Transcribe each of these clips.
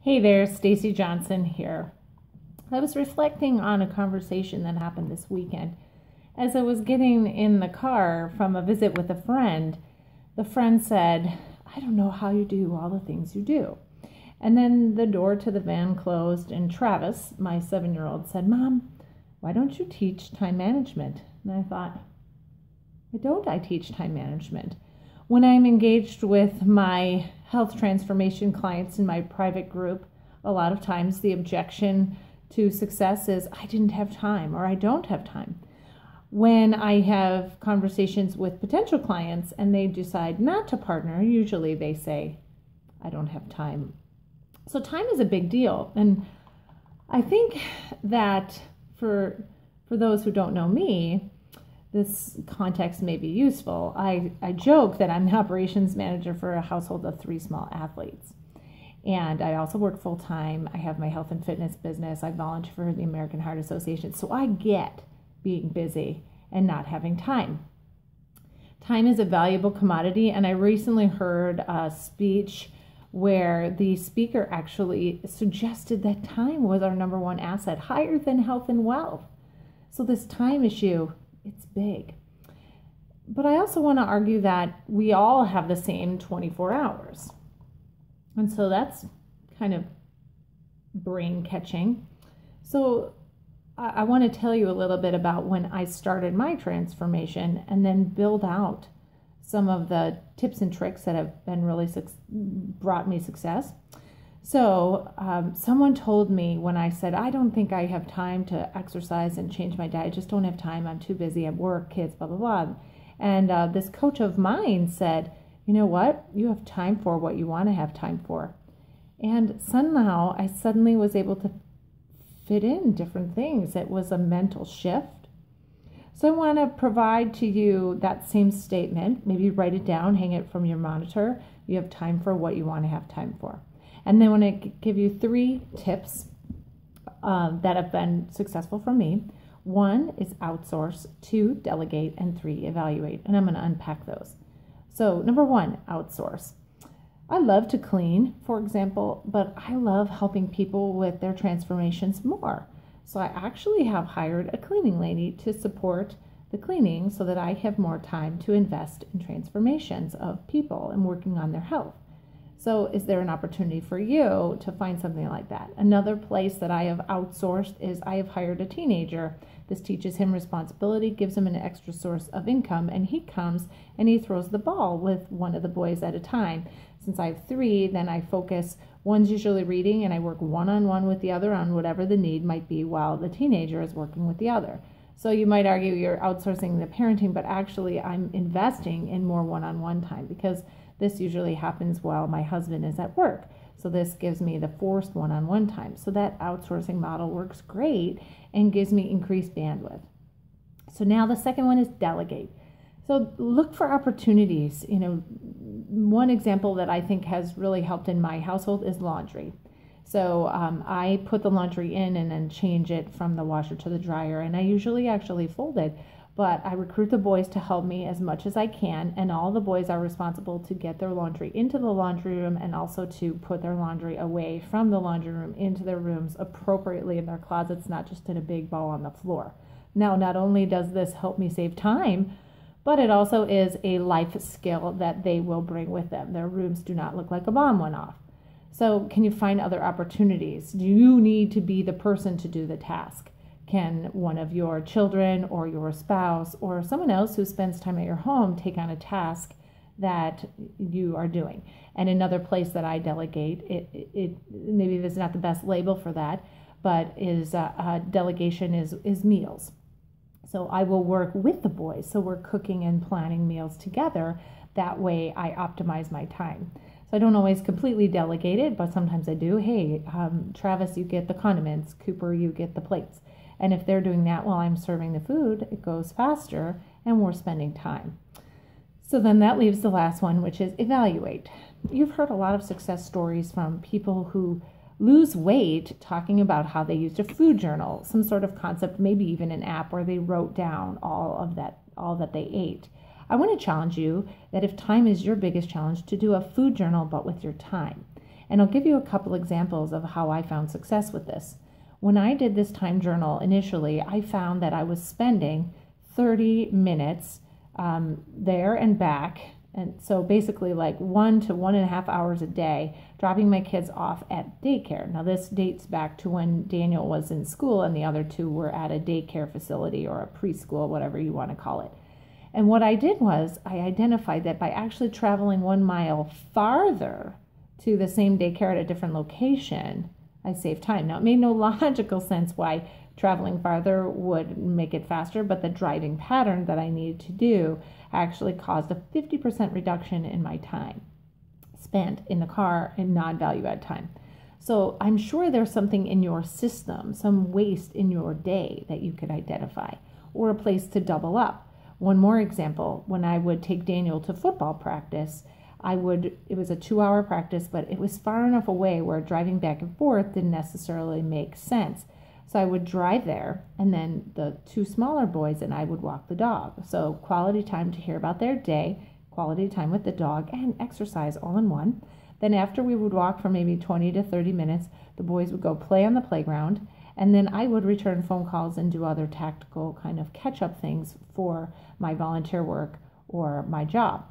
Hey there, Stacy Johnson here. I was reflecting on a conversation that happened this weekend. As I was getting in the car from a visit with a friend, the friend said, "I don't know how you do all the things you do." And then the door to the van closed, and Travis, my 7-year-old, said, "Mom, why don't you teach time management?" And I thought, why don't I teach time management? When I'm engaged with my health transformation clients in my private group, a lot of times the objection to success is, I didn't have time, or I don't have time. When I have conversations with potential clients and they decide not to partner, usually they say, I don't have time. So time is a big deal. And I think that for those who don't know me, this context may be useful. I joke that I'm the operations manager for a household of 3 small athletes. And I also work full-time. I have my health and fitness business. I volunteer for the American Heart Association. So I get being busy and not having time. Time is a valuable commodity, and I recently heard a speech where the speaker actually suggested that time was our number one asset, higher than health and wealth. So this time issue, it's big. But I also want to argue that we all have the same 24 hours. And so that's kind of brain catching. So I want to tell you a little bit about when I started my transformation and then build out some of the tips and tricks that have been really brought me success. So someone told me when I said, I don't think I have time to exercise and change my diet. I just don't have time. I'm too busy at work, kids, blah, blah, blah. And this coach of mine said, you know what? You have time for what you want to have time for. And somehow I suddenly was able to fit in different things. It was a mental shift. So I want to provide to you that same statement. Maybe write it down, hang it from your monitor. You have time for what you want to have time for. And then I want to give you 3 tips that have been successful for me. 1 is outsource, 2, delegate, and 3, evaluate. And I'm going to unpack those. So number 1, outsource. I love to clean, for example, but I love helping people with their transformations more. So I actually have hired a cleaning lady to support the cleaning so that I have more time to invest in transformations of people and working on their health. So is there an opportunity for you to find something like that? Another place that I have outsourced is I have hired a teenager. This teaches him responsibility, gives him an extra source of income, and he comes and he throws the ball with one of the boys at a time. Since I have 3, then I focus, one's usually reading, and I work one-on-one with the other on whatever the need might be while the teenager is working with the other. So you might argue you're outsourcing the parenting, but actually I'm investing in more one-on-one time because this usually happens while my husband is at work. So this gives me the forced one-on-one time. So that outsourcing model works great and gives me increased bandwidth. So now the second one is delegate. So look for opportunities. One example that I think has really helped in my household is laundry. So I put the laundry in and then change it from the washer to the dryer, and I usually actually fold it. But I recruit the boys to help me as much as I can, and all the boys are responsible to get their laundry into the laundry room and also to put their laundry away from the laundry room into their rooms appropriately in their closets, not just in a big ball on the floor. Now, not only does this help me save time, but it also is a life skill that they will bring with them. Their rooms do not look like a bomb went off. So can you find other opportunities? Do you need to be the person to do the task? Can one of your children or your spouse or someone else who spends time at your home take on a task that you are doing? And another place that I delegate, it maybe this is not the best label for that, but is delegation is meals. So I will work with the boys. So we're cooking and planning meals together. That way I optimize my time. So I don't always completely delegate it, but sometimes I do. Hey, Travis, you get the condiments. Cooper, you get the plates. And if they're doing that while I'm serving the food, it goes faster and we're spending time. So then that leaves the last one, which is evaluate. You've heard a lot of success stories from people who lose weight talking about how they used a food journal, some sort of concept, maybe even an app where they wrote down all that they ate. I want to challenge you that if time is your biggest challenge, to do a food journal, but with your time. And I'll give you a couple examples of how I found success with this. When I did this time journal initially, I found that I was spending 30 minutes there and back. And so basically like 1 to 1.5 hours a day, dropping my kids off at daycare. Now this dates back to when Daniel was in school and the other two were at a daycare facility or a preschool, whatever you want to call it. And what I did was I identified that by actually traveling 1 mile farther to the same daycare at a different location, I saved time. Now, it made no logical sense why traveling farther would make it faster, but the driving pattern that I needed to do actually caused a 50% reduction in my time spent in the car in non-value add time. So I'm sure there's something in your system, some waste in your day that you could identify, or a place to double up. One more example, when I would take Daniel to football practice, it was a 2-hour practice, but it was far enough away where driving back and forth didn't necessarily make sense. So I would drive there, and then the 2 smaller boys and I would walk the dog. So quality time to hear about their day, quality time with the dog, and exercise all in one. Then after we would walk for maybe 20 to 30 minutes, the boys would go play on the playground, and then I would return phone calls and do other tactical kind of catch-up things for my volunteer work or my job.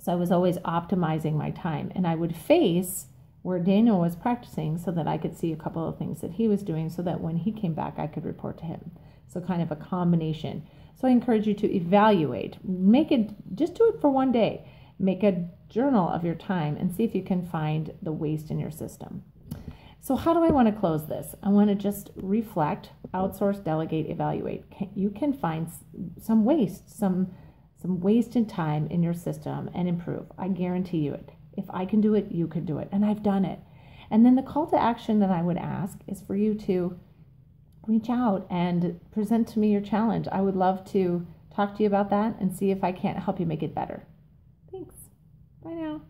So I was always optimizing my time, and I would face where Daniel was practicing so that I could see a couple of things that he was doing so that when he came back, I could report to him. So kind of a combination. So I encourage you to evaluate. Just do it for 1 day. Make a journal of your time and see if you can find the waste in your system. So how do I want to close this? I want to just reflect, outsource, delegate, evaluate. You can find some waste, some waste in time in your system and improve. I guarantee you it. If I can do it, you can do it. And I've done it. And then the call to action that I would ask is for you to reach out and present to me your challenge. I would love to talk to you about that and see if I can't help you make it better. Thanks. Bye now.